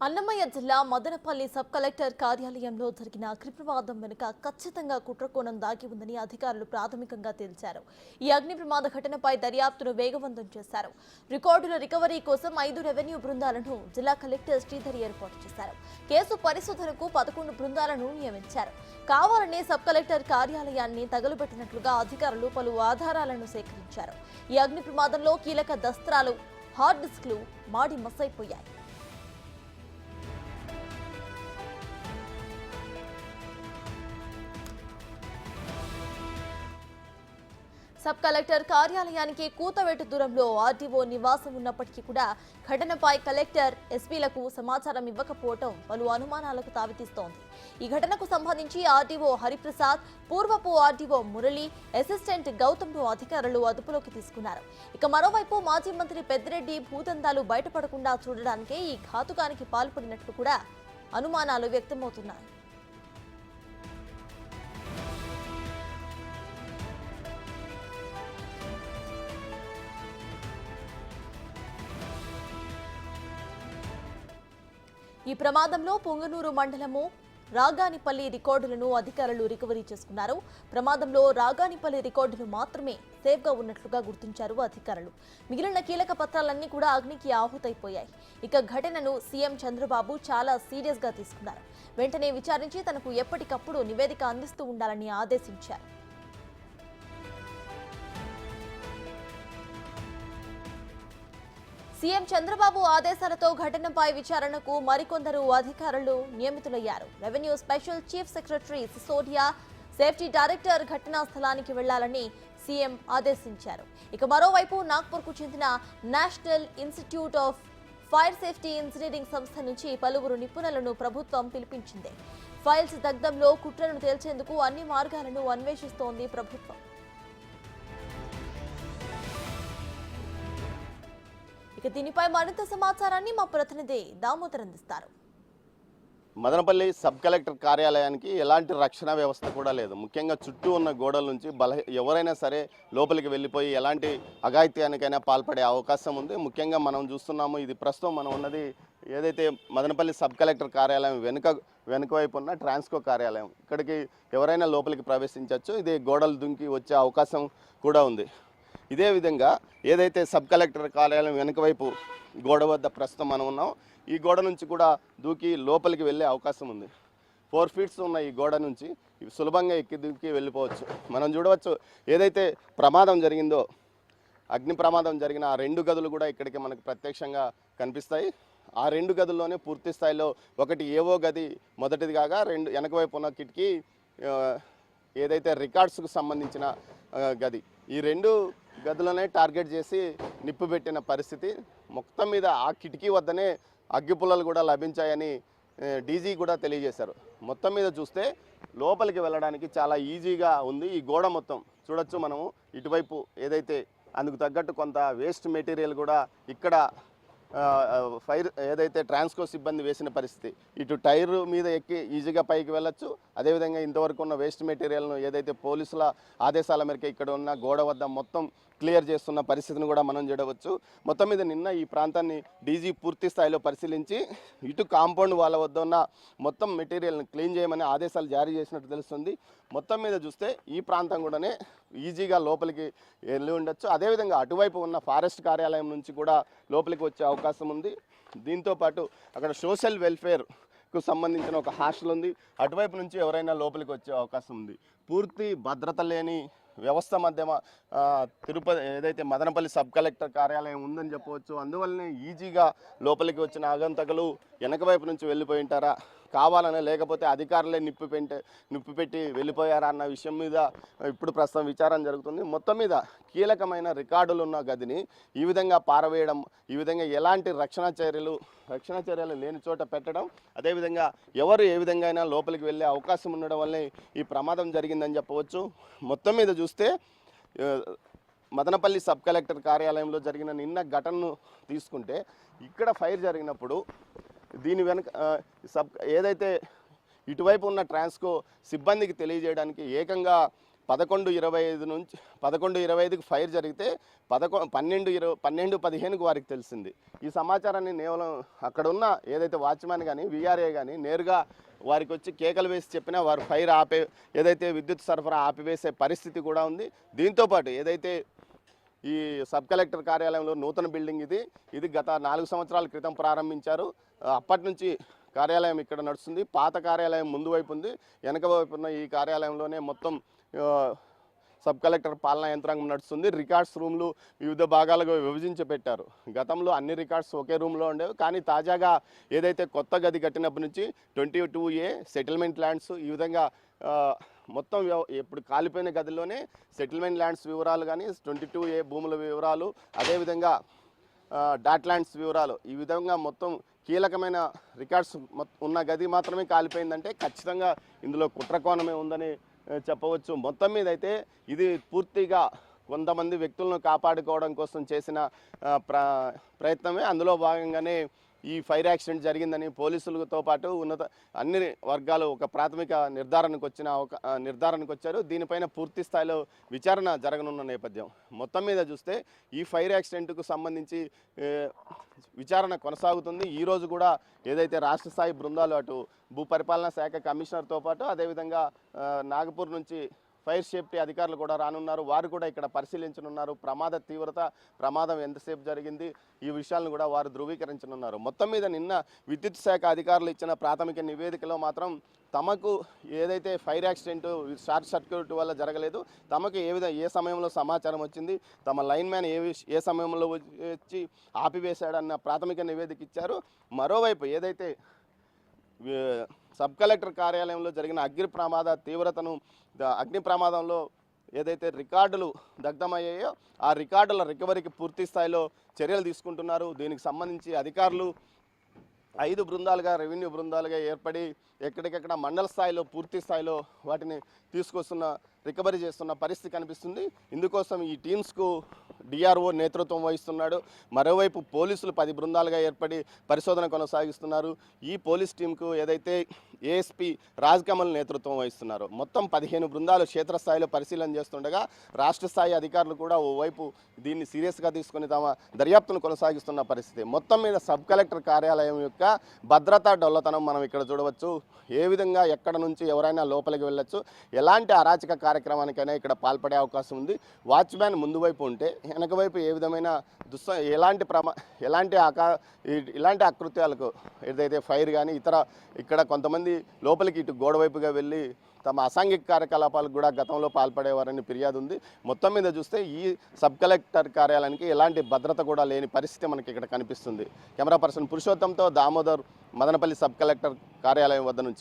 అన్నమయ్య జిల్లా Madanapalle sub collector కార్యాలయంలో జరిగిన అగ్ని ప్రమాదం వెనుక ఖచ్చితంగా కుట్రకోణం దాగి ఉందని అధికారులు ప్రాథమికంగా తేల్చారు. ఈ అగ్ని ప్రమాద ఘటనపై దర్యాప్తును వేగవంతం చేశారు. రికార్డుల రికవరీ కోసం 5 రెవెన్యూ బృందాలను జిల్లా కలెక్టర్ శ్రీధర్ ఏర్పాటు చేశారు. కేసు పరిశోధనకు 11 బృందాలను నియమించారు. కావాలనే సబ్ కలెక్టర్ కార్యాలయాన్ని తగులబెట్టినట్లుగా అధికారులు పలు ఆధారాలను సేకరించారు. ఈ అగ్ని ప్రమాదంలో కీలక దస్త్రాలు, హార్డ్ డిస్క్లు మాడి మసైపోయాయి. సబ్ కలెక్టర్ కార్యాలయానికి కూతవేటు దూరంలో ఆర్టీఓ నివాసం ఉన్నప్పటికీ కూడా ఘటనపై కలెక్టర్ ఎస్పీలకు సమాచారం ఇవ్వకపోవడం పలు అనుమానాలకు తావితీస్తోంది. ఈ ఘటనకు సంబంధించి ఆర్టీఓ హరిప్రసాద్, పూర్వపు ఆర్టీఓ మురళి, అసిస్టెంట్ గౌతమ్ను అధికారులు అదుపులోకి తీసుకున్నారు. ఇక మరోవైపు మాజీ మంత్రి పెద్దిరెడ్డి భూదందాలు బయటపడకుండా చూడడానికే ఈ ఘాతుకానికి పాల్పడినట్లు కూడా అనుమానాలు వ్యక్తమవుతున్నాయి. ఈ ప్రమాదంలో పొంగనూరు మండలము రాగానిపల్లి రికార్డులను అధికారులు రికవరీ చేసుకున్నారు. ప్రమాదంలో రాగానిపల్లి రికార్డులు మాత్రమే సేఫ్గా ఉన్నట్లుగా గుర్తించారు అధికారులు. మిగిలిన కీలక పత్రాలన్నీ కూడా అగ్నికి ఆహుతైపోయాయి. ఇక ఘటనను సీఎం చంద్రబాబు చాలా సీరియస్గా తీసుకున్నారు. వెంటనే విచారించి తనకు ఎప్పటికప్పుడు నివేదిక అందిస్తూ ఉండాలని ఆదేశించారు. సీఎం చంద్రబాబు ఆదేశాలతో ఘటనపై విచారణకు మరికొందరు అధికారులు నియమితులయ్యారు. Revenue special chief secretary Sisodia, safety director ఘటనా స్థలానికి వెళ్లాలని సీఎం ఆదేశించారు. ఇక మరోవైపు నాగ్పూర్కు చెందిన national institute of fire safety engineering సంస్థ నుంచి పలువురు నిపుణులను ప్రభుత్వం పిలిపించింది. ఫైల్స్ దగ్ధంలో కుట్రను తేల్చేందుకు అన్ని మార్గాలను అన్వేషిస్తోంది ప్రభుత్వం. ఇక దీనిపై మరింత సమాచారాన్ని మా ప్రతినిధి దామోదర్ అందిస్తారు. మదనపల్లి సబ్ కలెక్టర్ కార్యాలయానికి ఎలాంటి రక్షణ వ్యవస్థ కూడా లేదు. ముఖ్యంగా చుట్టూ ఉన్న గోడల నుంచి ఎవరైనా సరే లోపలికి వెళ్ళిపోయి ఎలాంటి అఘాయిత్యానికైనా పాల్పడే అవకాశం ఉంది. ముఖ్యంగా మనం చూస్తున్నాము, ఇది ప్రస్తుతం మనం ఉన్నది ఏదైతే మదనపల్లి సబ్ కలెక్టర్ కార్యాలయం వెనుక వైపు ఉన్న ట్రాన్స్కో కార్యాలయం. ఇక్కడికి ఎవరైనా లోపలికి ప్రవేశించవచ్చు. ఇది గోడలు దుంకి వచ్చే అవకాశం కూడా ఉంది. ఇదే విధంగా ఏదైతే సబ్ కలెక్టర్ కార్యాలయం వెనుక వైపు గోడ వద్ద ప్రస్తుతం మనం ఉన్నాం, ఈ గోడ నుంచి కూడా దూకి లోపలికి వెళ్ళే అవకాశం ఉంది. 4 ఫీట్స్ ఉన్న ఈ గోడ నుంచి సులభంగా ఎక్కి దూకి వెళ్ళిపోవచ్చు. మనం చూడవచ్చు, ఏదైతే ప్రమాదం జరిగిందో, అగ్ని ప్రమాదం జరిగిన ఆ 2 గదులు కూడా ఇక్కడికి మనకు ప్రత్యక్షంగా కనిపిస్తాయి. ఆ 2 గదుల్లోనే పూర్తి స్థాయిలో ఒకటి ఏవో గది మొదటిది కాగా, 2 వెనక వైపు ఉన్న కిటికీ ఏదైతే రికార్డ్స్కు సంబంధించిన గది, ఈ 2 గదులనే టార్గెట్ చేసి నిప్పు పెట్టిన పరిస్థితి. మొత్తం మీద ఆ కిటికీ వద్దనే అగ్గిపుల్లలు కూడా లభించాయని డీజీ కూడా తెలియజేశారు. మొత్తం మీద చూస్తే లోపలికి వెళ్ళడానికి చాలా ఈజీగా ఉంది. ఈ గోడ మొత్తం చూడొచ్చు మనము. ఇటువైపు ఏదైతే అందుకు తగ్గట్టు కొంత వేస్ట్ మెటీరియల్ కూడా ఇక్కడ ఫైర్ ఏదైతే ట్రాన్స్కో సిబ్బంది వేసిన పరిస్థితి. ఇటు టైర్ మీద ఎక్కి ఈజీగా పైకి వెళ్ళొచ్చు. అదేవిధంగా ఇంతవరకు ఉన్న వేస్ట్ మెటీరియల్ను ఏదైతే పోలీసుల ఆదేశాల మేరకు ఇక్కడ ఉన్న గోడ వద్ద మొత్తం క్లియర్ చేస్తున్న పరిస్థితిని కూడా మనం చూడవచ్చు. మొత్తం మీద నిన్న ఈ ప్రాంతాన్ని డీజీ పూర్తి స్థాయిలో పరిశీలించి ఇటు కాంపౌండ్ వాళ్ళ వద్ద ఉన్న మొత్తం మెటీరియల్ని క్లీన్ చేయమని ఆదేశాలు జారీ చేసినట్టు తెలుస్తుంది. మొత్తం మీద చూస్తే ఈ ప్రాంతం కూడానే ఈజీగా లోపలికి వెళ్ళి ఉండొచ్చు. అదేవిధంగా అటువైపు ఉన్న ఫారెస్ట్ కార్యాలయం నుంచి కూడా లోపలికి వచ్చే అవకాశం ఉంది. దీంతోపాటు అక్కడ సోషల్ వెల్ఫేర్కు సంబంధించిన ఒక హాస్టల్ ఉంది. అటువైపు నుంచి ఎవరైనా లోపలికి వచ్చే అవకాశం ఉంది. పూర్తి భద్రత లేని వ్యవస్థ మధ్య తిరుపతి ఏదైతే మదనపల్లి సబ్ కలెక్టర్ కార్యాలయం ఉందని చెప్పవచ్చు. అందువల్లనే ఈజీగా లోపలికి వచ్చిన ఆగంతకులు వెనక వైపు నుంచి వెళ్ళిపోయి ఉంటారా, కావాలనే లేకపోతే అధికారులే నిప్పు పెట్టి వెళ్ళిపోయారా అన్న విషయం మీద ఇప్పుడు ప్రస్తుతం విచారణ జరుగుతుంది. మొత్తం మీద కీలకమైన రికార్డులు ఉన్న గదిని ఈ విధంగా పారవేయడం, ఈ విధంగా ఎలాంటి రక్షణ చర్యలు లేని చోట పెట్టడం, అదేవిధంగా ఎవరు ఏ విధంగా అయినా లోపలికి వెళ్ళే అవకాశం ఉండడం వల్లే ఈ ప్రమాదం జరిగిందని చెప్పవచ్చు. మొత్తం మీద చూస్తే మదనపల్లి సబ్ కలెక్టర్ కార్యాలయంలో జరిగిన నిన్న ఘటనను తీసుకుంటే, ఇక్కడ ఫైర్ జరిగినప్పుడు దీని వెనుక ఏదైతే ఇటువైపు ఉన్న ట్రాన్స్కో సిబ్బందికి తెలియజేయడానికి ఏకంగా 11:25 నుంచి 11:25కి ఫైర్ జరిగితే 12:15కు వారికి తెలిసింది. ఈ సమాచారాన్ని కేవలం అక్కడ ఉన్న ఏదైతే వాచ్మ్యాన్ కానీ విఆర్ఏ కానీ నేరుగా వారికి వచ్చి కేకలు వేసి చెప్పినా వారు ఫైర్ ఏదైతే విద్యుత్ సరఫరా ఆపివేసే పరిస్థితి కూడా ఉంది. దీంతోపాటు ఏదైతే ఈ సబ్ కలెక్టర్ కార్యాలయంలో నూతన బిల్డింగ్ ఇది గత 4 సంవత్సరాల క్రితం ప్రారంభించారు. అప్పటి నుంచి కార్యాలయం ఇక్కడ నడుస్తుంది. పాత కార్యాలయం ముందు వైపు ఉంది, వెనక వైపు ఉన్న ఈ కార్యాలయంలోనే మొత్తం సబ్ కలెక్టర్ పాలనా యంత్రాంగం నడుస్తుంది. రికార్డ్స్ రూమ్లు వివిధ భాగాలుగా విభజించి పెట్టారు. గతంలో అన్ని రికార్డ్స్ ఒకే రూమ్లో ఉండేవి, కానీ తాజాగా ఏదైతే కొత్త గది కట్టినప్పటి నుంచి 22A సెటిల్మెంట్ ల్యాండ్స్ ఈ విధంగా మొత్తం ఇప్పుడు కాలిపోయిన గదిలోనే సెటిల్మెంట్ ల్యాండ్స్ వివరాలు కానీ 22A భూముల వివరాలు, అదేవిధంగా డాట్ ల్యాండ్స్ వివరాలు, ఈ విధంగా మొత్తం కీలకమైన రికార్డ్స్ ఉన్న గది మాత్రమే కాలిపోయిందంటే ఖచ్చితంగా ఇందులో కుట్రకోణమే ఉందని చెప్పవచ్చు. మొత్తం మీద అయితే ఇది పూర్తిగా కొంతమంది వ్యక్తులను కాపాడుకోవడం కోసం చేసిన ప్రయత్నమే. అందులో భాగంగానే ఈ ఫైర్ యాక్సిడెంట్ జరిగిందని పోలీసులతో పాటు అన్ని వర్గాలు ఒక ప్రాథమిక నిర్ధారణకు వచ్చారు. దీనిపైన పూర్తి స్థాయిలో విచారణ జరగనున్న నేపథ్యం. మొత్తం మీద చూస్తే ఈ ఫైర్ యాక్సిడెంట్కు సంబంధించి విచారణ కొనసాగుతుంది. ఈరోజు కూడా ఏదైతే రాష్ట్ర స్థాయి బృందాలు అటు భూపరిపాలనా శాఖ కమిషనర్తో పాటు అదేవిధంగా నాగపూర్ నుంచి ఫైర్ సేఫ్టీ అధికారులు కూడా రానున్నారు. వారు కూడా ఇక్కడ పరిశీలించనున్నారు. ప్రమాద తీవ్రత, ప్రమాదం ఎంతసేపు జరిగింది, ఈ విషయాలను కూడా వారు ధృవీకరించనున్నారు. మొత్తం మీద నిన్న విద్యుత్ శాఖ అధికారులు ఇచ్చిన ప్రాథమిక నివేదికలో మాత్రం తమకు ఏదైతే ఫైర్ యాక్సిడెంట్ షార్ట్ సర్క్యూట్ వల్ల జరగలేదు, తమకు ఏ సమయంలో సమాచారం వచ్చింది, తమ లైన్ మ్యాన్ ఏ సమయంలో వచ్చి ఆపివేశాడన్న ప్రాథమిక నివేదిక ఇచ్చారు. మరోవైపు ఏదైతే సబ్ కలెక్టర్ కార్యాలయంలో జరిగిన అగ్ని ప్రమాదంలో ఏదైతే రికార్డులు దగ్ధమయ్యాయో ఆ రికార్డుల రికవరీకి పూర్తి స్థాయిలో చర్యలు తీసుకుంటున్నారు. దీనికి సంబంధించి అధికారులు 5 బృందాలుగా, రెవెన్యూ బృందాలుగా ఏర్పడి ఎక్కడికెక్కడ మండల స్థాయిలో పూర్తి స్థాయిలో వాటిని రికవరీ చేస్తున్న పరిస్థితి కనిపిస్తుంది. ఇందుకోసం ఈ టీమ్స్కు డిఆర్ఓ నేతృత్వం వహిస్తున్నాడు. మరోవైపు పోలీసులు 10 బృందాలుగా ఏర్పడి పరిశోధన కొనసాగిస్తున్నారు. ఈ పోలీస్ టీంకు ఏదైతే ఏఎస్పీ రాజ్ కమల్ నేతృత్వం వహిస్తున్నారు. మొత్తం 15 బృందాలు క్షేత్రస్థాయిలో పరిశీలన చేస్తుండగా రాష్ట్ర స్థాయి అధికారులు కూడా ఓవైపు దీన్ని సీరియస్గా తీసుకుని తమ దర్యాప్తును కొనసాగిస్తున్న పరిస్థితి. మొత్తం మీద సబ్ కలెక్టర్ కార్యాలయం యొక్క భద్రతా డొల్లతనం మనం ఇక్కడ చూడవచ్చు. ఏ విధంగా ఎక్కడ నుంచి ఎవరైనా లోపలికి వెళ్ళొచ్చు, ఎలాంటి అరాచక కార్యక్రమానికైనా ఇక్కడ పాల్పడే అవకాశం ఉంది. వాచ్మ్యాన్ ముందు వైపు ఉంటే వెనక వైపు ఏ విధమైన ఇలాంటి అకృత్యాలకు ఏదైతే ఫైర్ కానీ ఇక్కడ కొంతమంది లోపలికి ఇటు గోడ వైపుగా వెళ్ళి తమ అసాంఘిక కార్యకలాపాలకు కూడా గతంలో పాల్పడేవారని ఫిర్యాదు ఉంది. మొత్తం మీద చూస్తే ఈ సబ్ కలెక్టర్ కార్యాలయానికి ఎలాంటి భద్రత కూడా లేని పరిస్థితి మనకి ఇక్కడ కనిపిస్తుంది. కెమెరా పర్సన్ పురుషోత్తంతో దామోదర్, మదనపల్లి సబ్ కలెక్టర్ కార్యాలయం వద్ద నుంచి.